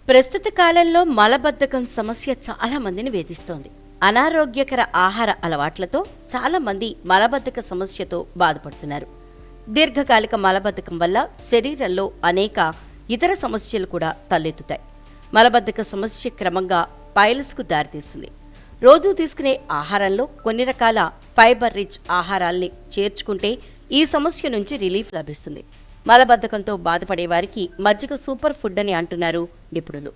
ప్రస్తుత కాలంలో మలబద్ధకం సమస్య చాలా మందిని వేధిస్తోంది. అనారోగ్యకర ఆహార అలవాట్లతో చాలా మంది మలబద్ధక సమస్యతో బాధపడుతున్నారు. దీర్ఘకాలిక మలబద్ధకం వల్ల శరీరంలో అనేక ఇతర సమస్యలు కూడా తలెత్తుతాయి. మలబద్ధక సమస్య క్రమంగా పైల్స్కు దారితీస్తుంది. రోజూ తీసుకునే ఆహారంలో కొన్ని రకాల ఫైబర్ రిచ్ ఆహారాల్ని చేర్చుకుంటే ఈ సమస్య నుంచి రిలీఫ్ లభిస్తుంది. మలబద్ధకంతో బాధపడే వారికి మజ్జిగ సూపర్ ఫుడ్ అని అంటున్నారు నిపుణులు.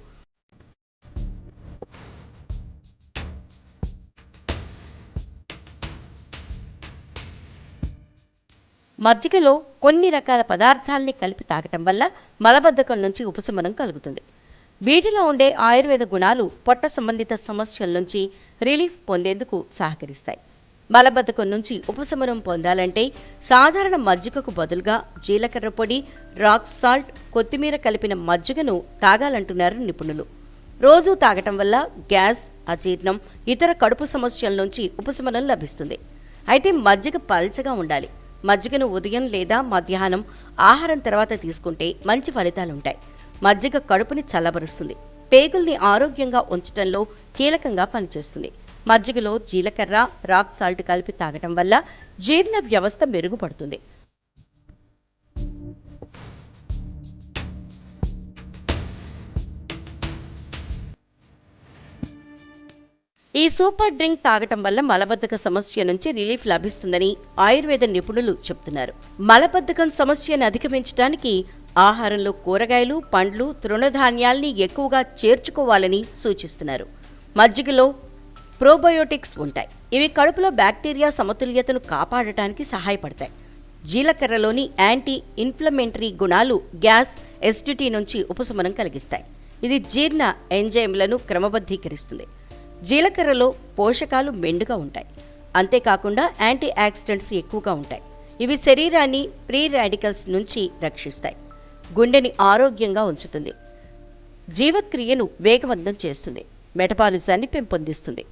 మజ్జిగలో కొన్ని రకాల పదార్థాలని కలిపి తాగటం వల్ల మలబద్ధకం నుంచి ఉపశమనం కలుగుతుంది. వీటిలో ఉండే ఆయుర్వేద గుణాలు పొట్ట సంబంధిత సమస్యల నుంచి రిలీఫ్ పొందేందుకు సహకరిస్తాయి. మలబద్ధకం నుంచి ఉపశమనం పొందాలంటే సాధారణ మజ్జిగకు బదులుగా జీలకర్ర పొడి, రాక్ సాల్ట్, కొత్తిమీర కలిపిన మజ్జిగను తాగాలంటున్నారు నిపుణులు. రోజూ తాగటం వల్ల గ్యాస్, అజీర్ణం, ఇతర కడుపు సమస్యల నుంచి ఉపశమనం లభిస్తుంది. అయితే మజ్జిగ పల్చగా ఉండాలి. మజ్జిగను ఉదయం లేదా మధ్యాహ్నం ఆహారం తర్వాత తీసుకుంటే మంచి ఫలితాలుంటాయి. మజ్జిగ కడుపుని చల్లబరుస్తుంది. పేగుల్ని ఆరోగ్యంగా ఉంచడంలో కీలకంగా పనిచేస్తుంది. మజ్జిగలో జీలకర్ర, రాక్ సాల్ట్ కలిపి తాగటం వల్ల జీర్ణ వ్యవస్థ మెరుగుపడుతుంది. ఈ సూపర్ డ్రింక్ తాగటం వల్ల మలబద్ధక సమస్య నుంచి రిలీఫ్ లభిస్తుందని ఆయుర్వేద నిపుణులు చెబుతున్నారు. మలబద్ధకం సమస్యను అధిగమించడానికి ఆహారంలో కూరగాయలు, పండ్లు, తృణధాన్యాల్ని ఎక్కువగా చేర్చుకోవాలని సూచిస్తున్నారు. మజ్జిగలో ప్రోబయోటిక్స్ ఉంటాయి. ఇవి కడుపులో బ్యాక్టీరియా సమతుల్యతను కాపాడటానికి సహాయపడతాయి. జీలకర్రలోని యాంటీ ఇన్ఫ్లమేటరీ గుణాలు గ్యాస్, ఎసిడిటీ నుంచి ఉపశమనం కలిగిస్తాయి. ఇది జీర్ణ ఎంజైమ్లను క్రమబద్ధీకరిస్తుంది. జీలకర్రలో పోషకాలు మెండుగా ఉంటాయి. అంతేకాకుండా యాంటీ ఆక్సిడెంట్స్ ఎక్కువగా ఉంటాయి. ఇవి శరీరాన్ని ఫ్రీ రాడికల్స్ నుంచి రక్షిస్తాయి. గుండెని ఆరోగ్యంగా ఉంచుతుంది. జీవక్రియను వేగవంతం చేస్తుంది. మెటబాలిజాన్ని పెంపొందిస్తుంది.